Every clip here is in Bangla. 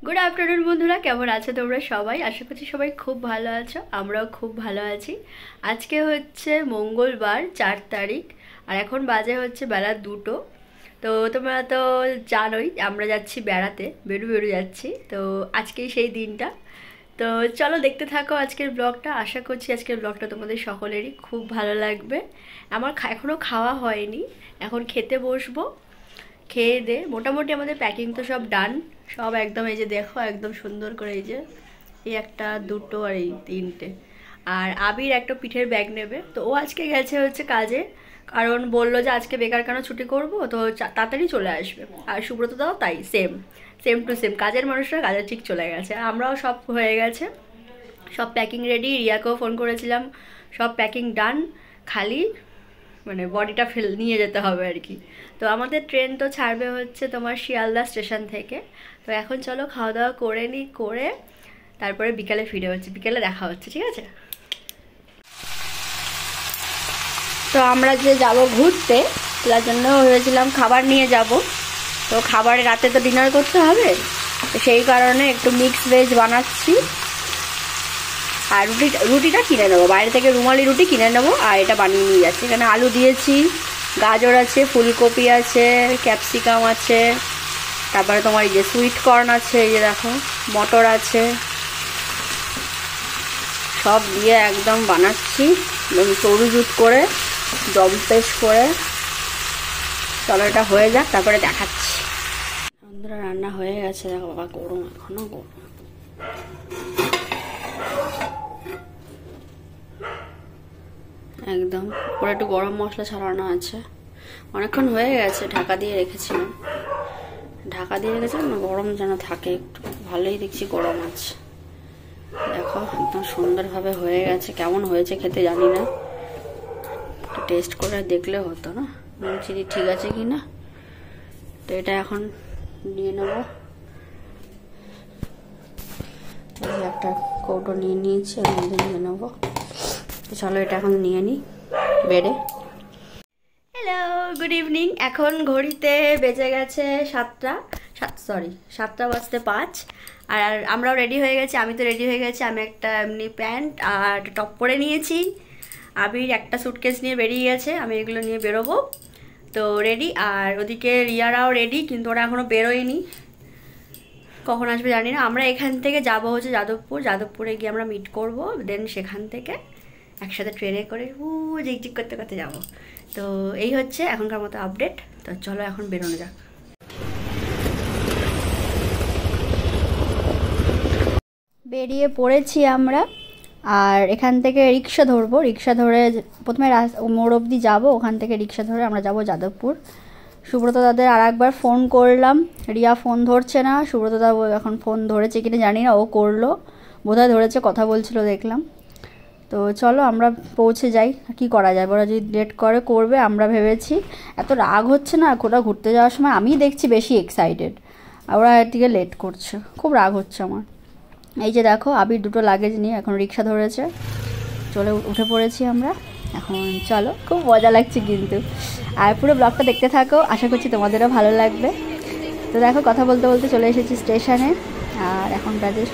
গুড আফটারনুন বন্ধুরা, কেমন আছো তোমরা সবাই? আশা করছি সবাই খুব ভালো আছো, আমরাও খুব ভালো আছি। আজকে হচ্ছে মঙ্গলবার 4 তারিখ আর এখন বাজে হচ্ছে বেলা 2টো। তো তোমরা তো জানোই আমরা যাচ্ছি বেড়াতে, বেরু যাচ্ছি। তো আজকেই সেই দিনটা। তো চলো দেখতে থাকো আজকের ব্লগটা। আশা করছি আজকের ব্লগটা তোমাদের সকলেরই খুব ভালো লাগবে। আমার এখনও খাওয়া হয়নি, এখন খেতে বসবো। খেয়ে দে মোটামুটি আমাদের প্যাকিং তো সব ডান, সব একদম। এই যে দেখো একদম সুন্দর করে, এই যে এই একটা দুটো আর এই তিনটে। আর আবির একটা পিঠের ব্যাগ নেবে, তো ও আজকে গেছে হচ্ছে কাজে, কারণ বললো যে আজকে বেকার কেন ছুটি করবো, তো তাড়াতাড়ি চলে আসবে। আর সুব্রত দাও তাই, সেম টু সেম কাজের মানুষরা কাজে ঠিক চলে গেছে। আর আমরাও সব হয়ে গেছে, সব প্যাকিং রেডি। রিয়াকেও ফোন করেছিলাম, সব প্যাকিং ডান, খালি মানে বডিটা নিয়ে যেতে হবে আর কি। তো আমাদের ট্রেন তো ছাড়বে হচ্ছে তোমার শিয়ালদা স্টেশন থেকে। তো এখন চলো খাওয়া দাওয়া করে নিই, করে তারপরে বিকালে ফিরে হচ্ছে, বিকালে দেখা হচ্ছে, ঠিক আছে? তো আমরা যে যাব ঘুরতে, তার জন্য ভেবেছিলাম খাবার নিয়ে যাব। তো খাবারে রাতে তো ডিনার করতে হবে, তো সেই কারণে একটু মিক্স ভেজ বানাচ্ছি। আর রুটিটা কিনে নেবো, বাইরে থেকে রুমালি রুটি কিনে নেবো, আর এটা বানিয়ে নিয়ে যাচ্ছি। এখানে আলু দিয়েছি, গাজর আছে, ফুলকপি আছে, ক্যাপসিকাম আছে, তারপরে তোমার এই যে সুইট কর্ন আছে, এই যে দেখো মটর আছে, সব দিয়ে একদম বানাচ্ছি একদম তরুজুত করে, জম্পেশ করে। চলো এটা হয়ে যাক, তারপরে দেখাচ্ছি। বন্ধুরা রান্না হয়ে গেছে, দেখো বাবা গরম, এখনো গরম। একদম পুরো একটু গরম মশলা ছড়ানো আছে, অনেকক্ষণ হয়ে গেছে। ঢাকা দিয়ে রেখেছিলাম না, গরম যেন থাকে একটু, ভালোই দেখছি গরম আছে। দেখো একদম সুন্দরভাবে হয়ে গেছে। কেমন হয়েছে খেতে জানি না, টেস্ট করে দেখলে হতো না, নুন চিনি ঠিক আছে কি না। তো এটা এখন নিয়ে নেব, একটা কৌটো নিয়ে নিয়েছি, এর মধ্যে নিয়ে নেবো। চলো এটা এখন নিয়ে নিই বেডে। Hello, good evening. এখন ঘড়িতে বেজে গেছে 7টা বাজতে 5। আর আমরাও রেডি হয়ে গেছি, আমি তো রেডি হয়ে গেছি। আমি একটা এমনি প্যান্ট আর টপ পরে নিয়েছি, আবির একটা সুটকেস নিয়ে বেরিয়ে গেছে, আমি এগুলো নিয়ে বেরোবো। তো রেডি। আর ওদিকে রিয়ারাও রেডি, কিন্তু ওরা এখনও বেরোয়নি, কখন আসবে জানি না। আমরা এখান থেকে যাবো হচ্ছে যাদবপুরে গিয়ে আমরা মিট করব, দেন সেখান থেকে একসাথে ট্রেনে করে ঝিকঝিক করতে করতে যাবো। তো এই হচ্ছে এখনকার মতো আপডেট। তো চলো এখন বেরোনো যাক। বেরিয়ে পড়েছি আমরা, আর এখান থেকে রিক্সা ধরবো। রিক্সা ধরে প্রথমে মোড় অবধি যাবো, ওখান থেকে রিক্সা ধরে আমরা যাব যাদবপুর। সুব্রত দাদের আর একবার ফোন করলাম, রিয়া ফোন ধরছে না। সুব্রত দা এখন ফোন ধরেছে কিনা জানি না, ও করলো বোধহয়, ধরেছে, কথা বলছিল দেখলাম। তো চলো আমরা পৌঁছে যাই, কি করা যায়, ওরা যদি লেট করবে। আমরা ভেবেছি এত রাগ হচ্ছে না, কোথাও ঘুরতে যাওয়ার সময় আমি দেখছি বেশি এক্সাইটেড, আর ওরা এদিকে লেট করছে, খুব রাগ হচ্ছে আমার। এই যে দেখো আবির দুটো লাগেজ নিয়ে এখন রিক্সা ধরেছে, চলে উঠে পড়েছি আমরা এখন। চলো, খুব মজা লাগছে কিন্তু। আর পুরো ব্লগটা দেখতে থাকো, আশা করছি তোমাদেরও ভালো লাগবে। তো দেখো কথা বলতে বলতে চলে এসেছি স্টেশনে, আর এখন বাজে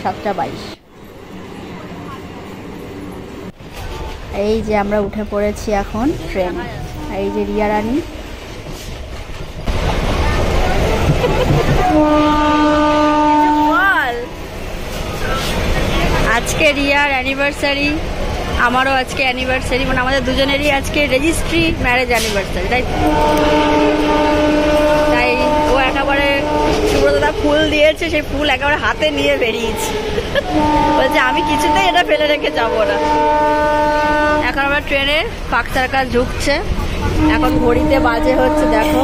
7:22। এই যে আমরা উঠে পড়েছি এখন ট্রেন। এই যে রিয়া রানী, আজকে রিয়ার অ্যানিভার্সারি, আমারও আজকে অ্যানিভার্সারি, মানে আমাদের দুজনেরই আজকে রেজিস্ট্রি ম্যারেজ অ্যানিভার্সারি, তাই ও একেবারে সুব্রতদা ফুল দিয়েছে, সেই ফুল একেবারে হাতে নিয়ে বেরিয়েছি, বলছে আমি কিছুতেই এটা ফেলে রেখে যাবো না। এখন আমরা ট্রেনে পাক সার্কাস ঝুঁকছে, এখন ঘড়িতে বাজে হচ্ছে দেখো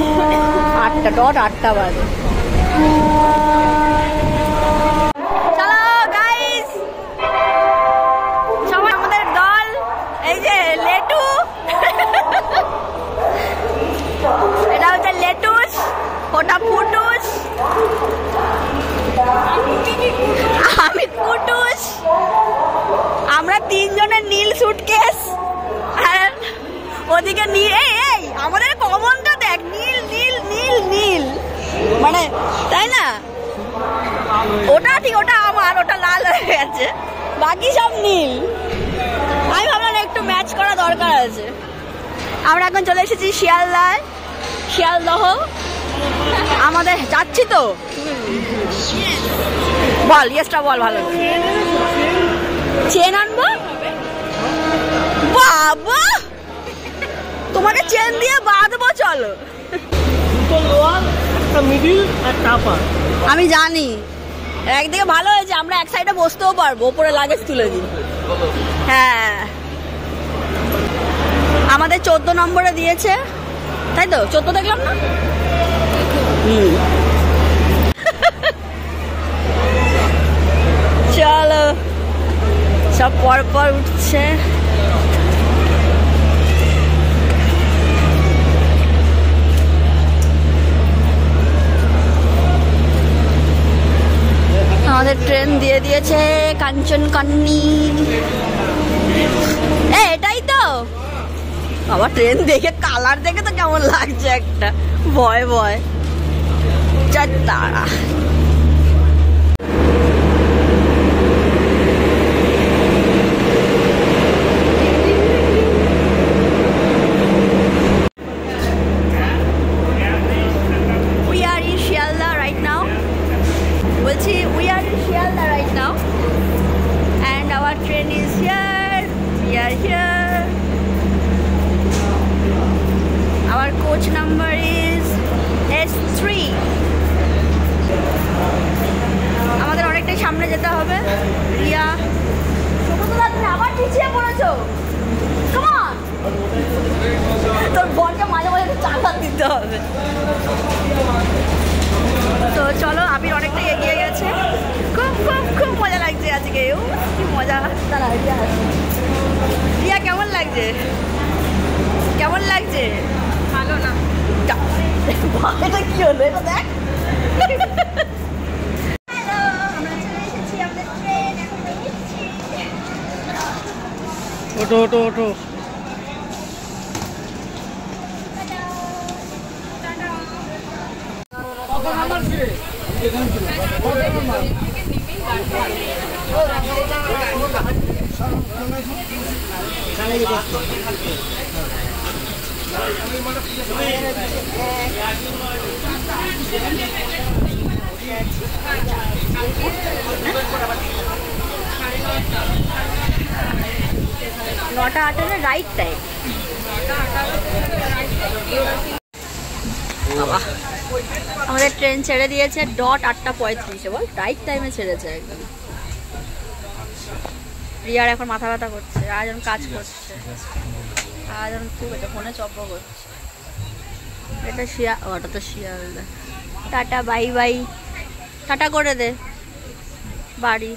8টা বাজে। চলো গাইস, সবাই আমাদের দল, এই যে লেটু, এটা হচ্ছে লেটুস, ওটা ফুটুস, আমি কুটুস, আমরা তিনজনের নীল সুটকেস, আর ওদিকে নীল। এই আমাদের কমনটা দেখ, নীল নীল নীল নীল, মানে তাই না? ওটা ঠিক, ওটা আমার, ওটা লাল হয়ে গেছে, বাকি সব নীল। আমি ভাবলাম একটু ম্যাচ করা দরকার আছে। আমরা এখন চলে এসেছি শিয়ালদহ। আমাদের যাচ্ছি তো, বল ইয়েসটা বল। ভালো চেন আনবো বাবা, তোমাকে চেন দিয়ে বাঁধবো, চলো। আমি জানি একদিকে ভালো হয়েছে, আমরা এক সাইডে বসতেও পারবো, ওপরে লাগেজ তুলে দিই। হ্যাঁ, আমাদের 14 নম্বরে দিয়েছে, তাই তো? 14 দেখলাম না? চলো, সব পর পর উঠছে। আমাদের ট্রেন দিয়ে দিয়েছে কাঞ্চনকন্যা। এটাই তো বাবা, ট্রেন দেখে কালার দেখে তো কেমন লাগছে, একটা ভয় ভয়। তারা we are in Shialda right now and our train is here. We are here. Our coach number is S3. আমাদের অনেকটাই সামনে যেতে হবে। রিয়া, তুমি আবার পিছিয়ে পড়েছো। Come on, তোর বরকে মাঝে মাঝে চাকা দিতে হবে। তো চলো, আবির অনেকটাই এগিয়ে গেছে। খুব খুব খুব মজা লাগছে আজকে, কি মজা। রিয়া কেমন লাগছে? কেমন লাগছে? ভালো না, এটা কি হলো? এটা দেখ, ওটো ওটো ওটো। নটা 8 রাইট টাইম। আমাদের ট্রেন ছেড়ে দিয়েছে ডট 8:35। বল, রাইট টাইমে ছেড়েছে একদম। রিয়ার এখন মাথা ব্যথা করছে, আজ এখন কাজ করছে, আজ এখন খুব এটা ফোনে চপ্প করছে। এটা ওটা তো Sealdah. Tata, bye bye, tata করে দে বাড়ি।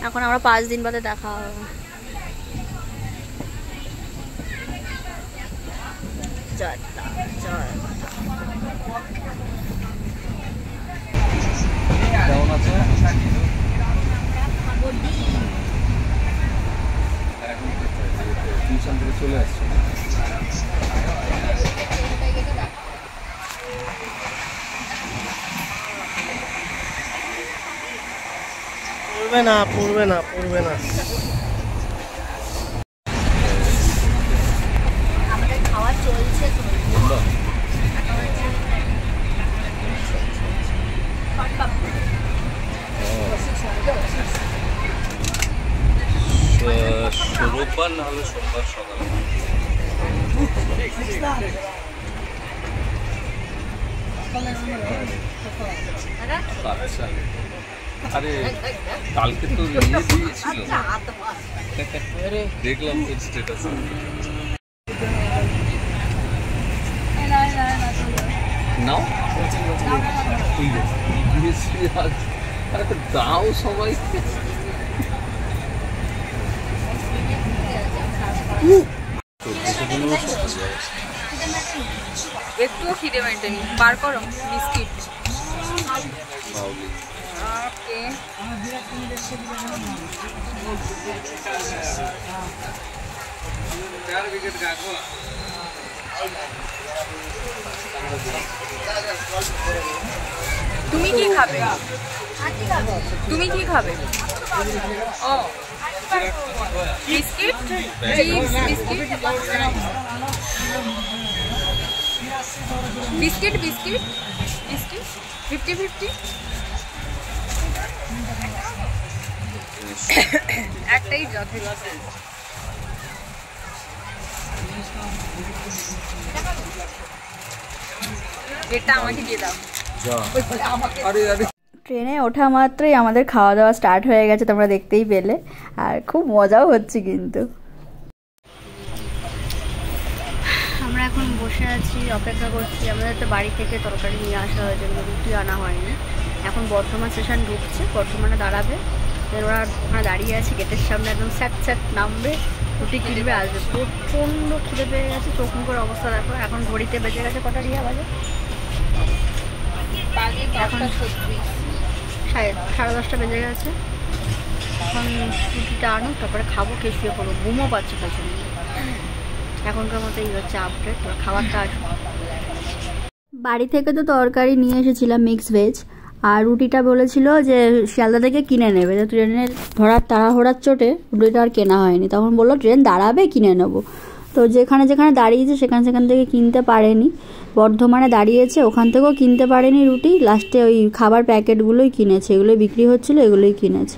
এখন আমরা 5 দিন বাদে দেখা হবে। জয় জয়। কেমন আছে? টিউশন থেকে চলে আসছে। পড়বে না পড়বে না পড়বে না। আমাদের খাওয়া চলছে তো। রোববার না হলে সোমবার সকালে। আচ্ছা, আরে কালকে তো ইয়ে দিয়েছিল, দেখলাম তো স্ট্যাটাসে। নাও দাও সবাইকে। একটুও খিদে মেটেনি, বার করো বিস্কিট। ওকে, তুমি কি খাবে? তুমি কি খাবে? ও biscuit, chips, biscuit, biscuit, biscuit, biscuit 50-50 একটাই যথেষ্ট। এটা আমাকে দিয়ে দাও। ট্রেনে ওঠা মাত্রই আমাদের খাওয়া দাওয়া স্টার্ট হয়ে গেছে, তোমরা দেখতেই পেলে, আর খুব মজাও হচ্ছে কিন্তু। আমরা এখন বসে আছি, অপেক্ষা করছি। আমাদের তো বাড়ি থেকে তরকারি নিয়ে আসা হয়েছে, রুটি আনা হয়নি। এখন বর্ধমান স্টেশন ঢুকছে, বর্ধমানে দাঁড়াবে, ওরা ওখানে দাঁড়িয়ে আছে গেটের সামনে, একদম স্যাট স্যাট নামবে, রুটি কিনবে, আসবে। প্রচণ্ড খিদে পেয়ে গেছে, চোখ মুখের অবস্থা দেখো। এখন ঘড়িতে বেজে গেছে কটা রিয়া বাজে? এখন 10:30 বেজে গেছে। এখন রুটিটা আনো, তারপরে খাবো, খেয়ে শুয়ে পড়বো। ঘুমও পাচ্ছি পেছনে। এখনকার মতো এই হচ্ছে আপডেট। খাবারটা আসবো। বাড়ি থেকে তো তরকারি নিয়ে এসেছিলাম মিক্স ভেজ, আর রুটিটা বলেছিল যে শিয়ালদা থেকে কিনে নেবে। তো ট্রেনের ধরার তাড়াহুড়ার চোটে রুটিটা আর কেনা হয়নি। তখন বললো ট্রেন দাঁড়াবে, কিনে নেবো। তো যেখানে যেখানে দাঁড়িয়েছে সেখান থেকে কিনতে পারেনি। বর্ধমানে দাঁড়িয়েছে, ওখান থেকেও কিনতে পারেনি রুটি। লাস্টে ওই খাবার প্যাকেটগুলোই কিনেছে, এগুলোই বিক্রি হচ্ছিলো, এগুলোই কিনেছে।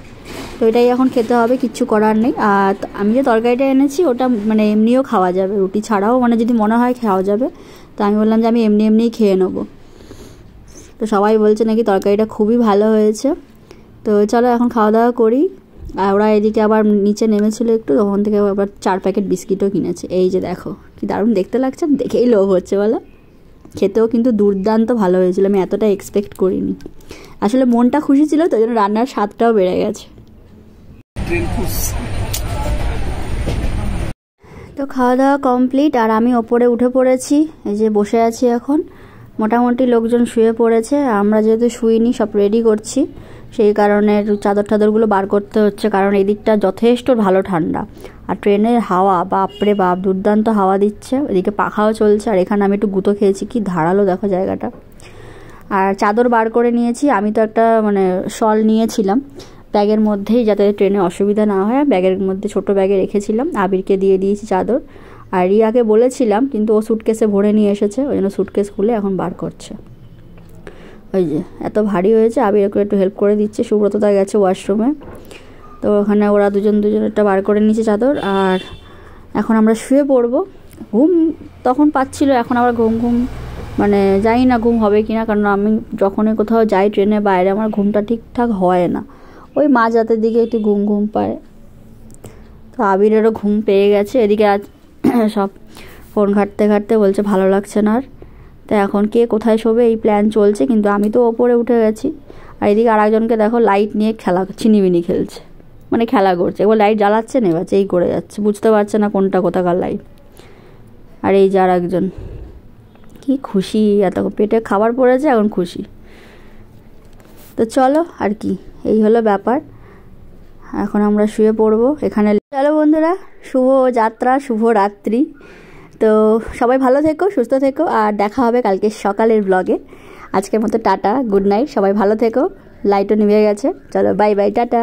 তো এটাই এখন খেতে হবে, কিচ্ছু করার নেই। আর আমি যে তরকারিটা এনেছি ওটা মানে এমনিও খাওয়া যাবে, রুটি ছাড়াও মানে যদি মনে হয় খাওয়া যাবে। তো আমি বললাম যে আমি এমনিই খেয়ে নেবো। তো সবাই বলছে নাকি তরকারিটা খুবই ভালো হয়েছে। তো চলো এখন খাওয়া দাওয়া করি। আর ওরা এদিকে আবার নিচে নেমেছিল একটু, তখন থেকে আবার 4 প্যাকেট বিস্কিটও কিনেছে। এই যে দেখো কি দারুণ দেখতে লাগছে, দেখেই লোভ হচ্ছে বলো। খেতেও কিন্তু দুর্দান্ত ভালো হয়েছিল, আমি এতটা এক্সপেক্ট করিনি। আসলে মনটা খুশি ছিল, তো জন্য রান্নার স্বাদটাও বেড়ে গেছে। তো খাওয়া দাওয়া কমপ্লিট, আর আমি ওপরে উঠে পড়েছি। এই যে বসে আছি এখন। মোটামুটি লোকজন শুয়ে পড়েছে, আমরা যেহেতু শুইনি, সব রেডি করছি, সেই কারণে চাদর টাদরগুলো বার করতে হচ্ছে, কারণ এদিকটা যথেষ্ট ভালো ঠান্ডা। আর ট্রেনের হাওয়া বাপরে বাপ, দুর্দান্ত হাওয়া দিচ্ছে, এদিকে পাখাও চলছে। আর এখানে আমি একটু গুঁতো খেয়েছি, কি ধারালো দেখো জায়গাটা। আর চাদর বার করে নিয়েছি, আমি তো একটা মানে শল নিয়েছিলাম ব্যাগের মধ্যেই, যাতে ট্রেনে অসুবিধা না হয়। ব্যাগের মধ্যে ছোট ব্যাগে রেখেছিলাম, আবিরকে দিয়ে দিয়েছি চাদর। আর রিয়াকে বলেছিলাম, কিন্তু ও সুটকেসে ভরে নিয়ে এসেছে, ওই জন্য সুটকেস খুলে এখন বার করছে। ওই যে এত ভারী হয়েছে, আবির একটু হেল্প করে দিচ্ছে। সুব্রতদা গেছে ওয়াশরুমে, তো ওখানে ওরা দুজন একটা বার করে নিয়েছে চাদর। আর এখন আমরা শুয়ে পড়বো। ঘুম তখন পাচ্ছিল, এখন আবার ঘুম মানে জানি না ঘুম হবে কি না, কারণ আমি যখনই কোথাও যাই ট্রেনে বাইরে, আমার ঘুমটা ঠিকঠাক হয় না। ওই মাঝ রাতের দিকে একটু ঘুম পায়। তো আবিরেরও ঘুম পেয়ে গেছে। এদিকে আজ সব ফোন ঘাঁটতে বলছে ভালো লাগছে না আর। তো এখন কে কোথায় শোবে এই প্ল্যান চলছে, কিন্তু আমি তো ওপরে উঠে গেছি। আর এদিকে আরেকজনকে দেখো লাইট নিয়ে ছিনিমিনি খেলছে, মানে খেলা করছে। এবার লাইট জ্বালাচ্ছে নেবাচ্ছে, এই করে যাচ্ছে, বুঝতে পারছে না কোনটা কোথাকার লাইট। আর এই যে আর একজন কি খুশি, এত পেটে খাবার পড়েছে, এখন খুশি। তো চলো আর কি, এই হলো ব্যাপার। এখন আমরা শুয়ে পড়বো এখানে। চলো বন্ধুরা, শুভ যাত্রা, শুভ রাত্রি। তো সবাই ভালো থেকো, সুস্থ থেকো, আর দেখা হবে কালকে সকালের ব্লগে। আজকের মতো টাটা, গুড নাইট, সবাই ভালো থেকো। লাইটও নিভে গেছে, চলো বাই বাই, টাটা।